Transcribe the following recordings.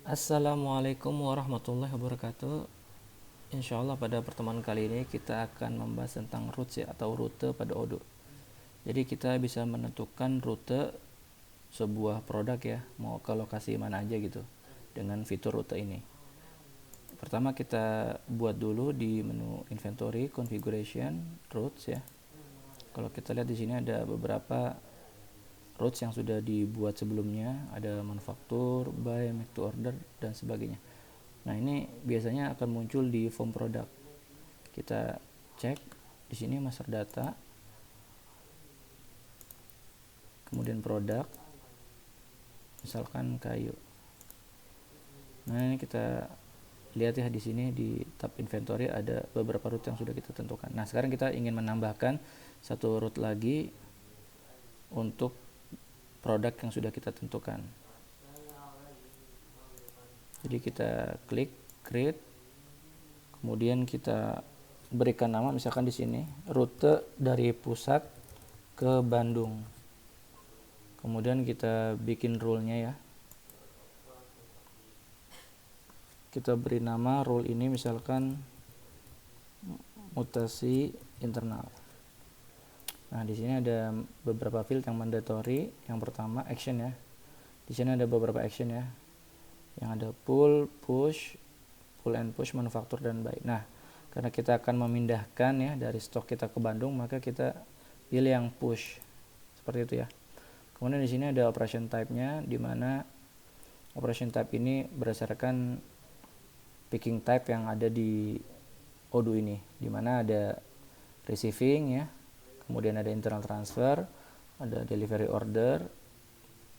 Assalamualaikum warahmatullahi wabarakatuh. Insya Allah pada pertemuan kali ini kita akan membahas tentang routes ya, atau rute pada Odoo. Jadi kita bisa menentukan rute sebuah produk ya, mau ke lokasi mana aja gitu dengan fitur rute ini. Pertama kita buat dulu di menu inventory, configuration, routes ya. Kalau kita lihat di sini ada beberapa routes yang sudah dibuat sebelumnya, ada manufaktur, buy, make to order dan sebagainya. Nah, ini biasanya akan muncul di form produk. Kita cek di sini master data, kemudian produk, misalkan kayu. Nah, ini kita lihat ya, di sini di tab inventory ada beberapa route yang sudah kita tentukan. Nah, sekarang kita ingin menambahkan satu route lagi untuk produk yang sudah kita tentukan. Jadi kita klik create, kemudian kita berikan nama, misalkan di sini rute dari pusat ke Bandung. Kemudian kita bikin rule-nya ya. Kita beri nama rule ini misalkan mutasi internal. Nah, di sini ada beberapa field yang mandatory. Yang pertama action ya. Di sini ada beberapa action ya. Yang ada pull, push, pull and push, manufaktur dan buy. Nah, karena kita akan memindahkan ya dari stok kita ke Bandung, maka kita pilih yang push. Seperti itu ya. Kemudian di sini ada operation type-nya, di mana operation type ini berdasarkan picking type yang ada di Odoo ini, di mana ada receiving ya, kemudian ada internal transfer, ada delivery order,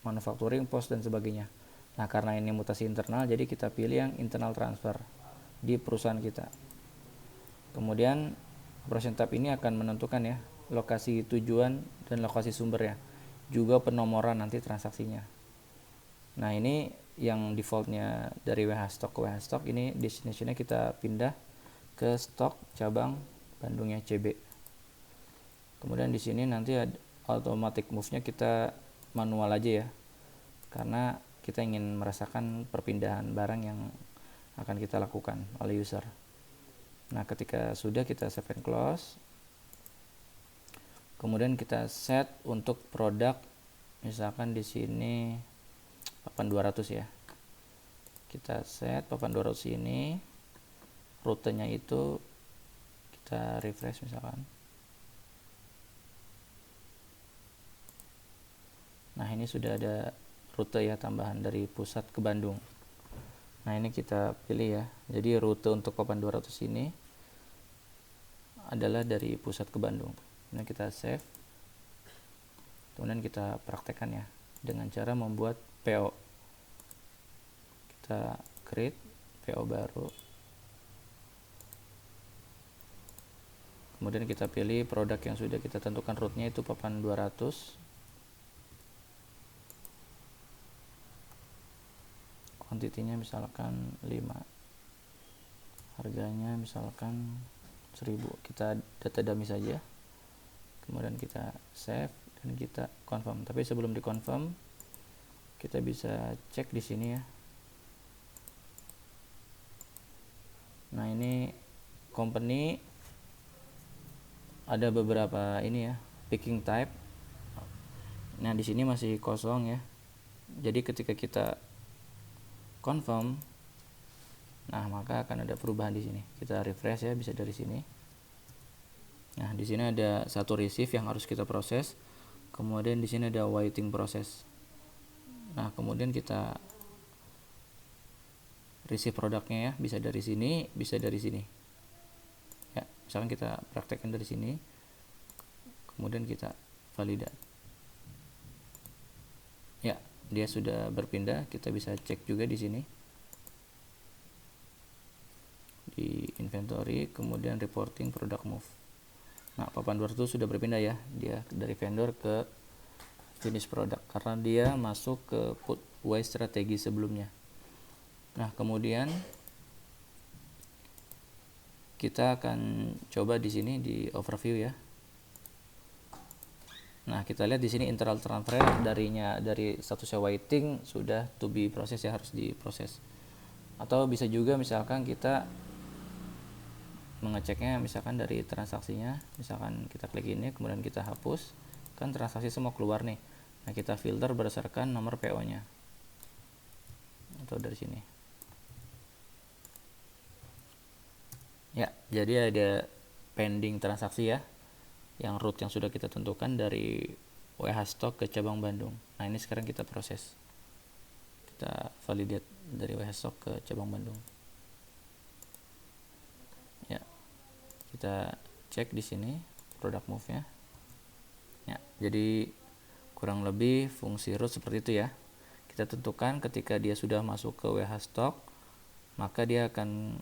manufacturing, post dan sebagainya. Nah, karena ini mutasi internal, jadi kita pilih yang internal transfer di perusahaan kita. Kemudian operation type ini akan menentukan ya lokasi tujuan dan lokasi sumbernya, juga penomoran nanti transaksinya. Nah, ini yang defaultnya dari WH Stock ke WH Stock, ini destination-nya kita pindah ke stok cabang Bandungnya CB. Kemudian di sini nanti ada automatic move-nya kita manual aja ya, karena kita ingin merasakan perpindahan barang yang akan kita lakukan oleh user. Nah, ketika sudah, kita save and close. Kemudian kita set untuk produk, misalkan di sini papan 200 ya. Kita set papan 200 ini, rutenya itu kita refresh misalkan. Nah, ini sudah ada rute ya, tambahan dari pusat ke Bandung. Nah, ini kita pilih ya. Jadi rute untuk papan 200 ini adalah dari pusat ke Bandung. Nah, kita save. Kemudian kita praktekkan ya dengan cara membuat PO. Kita create PO baru. Kemudian kita pilih produk yang sudah kita tentukan route-nya itu papan 200. Kuantitinya misalkan 5. Harganya misalkan 1000. Kita data dummy saja. Kemudian kita save dan kita confirm. Tapi sebelum di confirm, kita bisa cek di sini ya. Nah, ini company ada beberapa ini ya, picking type. Nah, di sini masih kosong ya. Jadi ketika kita confirm, nah maka akan ada perubahan di sini. Kita refresh ya, bisa dari sini. Nah, di sini ada satu receive yang harus kita proses. Kemudian di sini ada waiting proses. Nah, kemudian kita receive produknya ya, bisa dari sini, bisa dari sini. Ya, misalkan kita praktekkan dari sini. Kemudian kita validate. Ya, dia sudah berpindah. Kita bisa cek juga di sini. Di inventory, kemudian reporting product move. Nah, papan 200 sudah berpindah ya, dia dari vendor ke finish product karena dia masuk ke put buy strategi sebelumnya. Nah, kemudian kita akan coba di sini di overview ya. Nah, kita lihat di sini internal transfer dari statusnya waiting sudah to be process ya, harus diproses. Atau bisa juga misalkan kita mengeceknya misalkan dari transaksinya, misalkan kita klik ini kemudian kita hapus, kan transaksi semua keluar nih. Nah, kita filter berdasarkan nomor PO nya atau dari sini ya. Jadi ada pending transaksi ya, yang route yang sudah kita tentukan dari WH Stock ke cabang Bandung. Nah, ini sekarang kita proses, kita validate dari WH Stock ke cabang Bandung ya. Kita cek di sini product move nya ya. Jadi kurang lebih fungsi route seperti itu ya. Kita tentukan ketika dia sudah masuk ke WH Stock, maka dia akan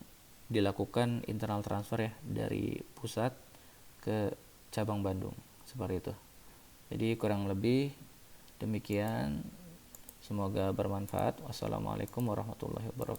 dilakukan internal transfer ya dari pusat ke cabang Bandung, seperti itu. Jadi kurang lebih demikian, semoga bermanfaat. Wassalamualaikum warahmatullahi wabarakatuh.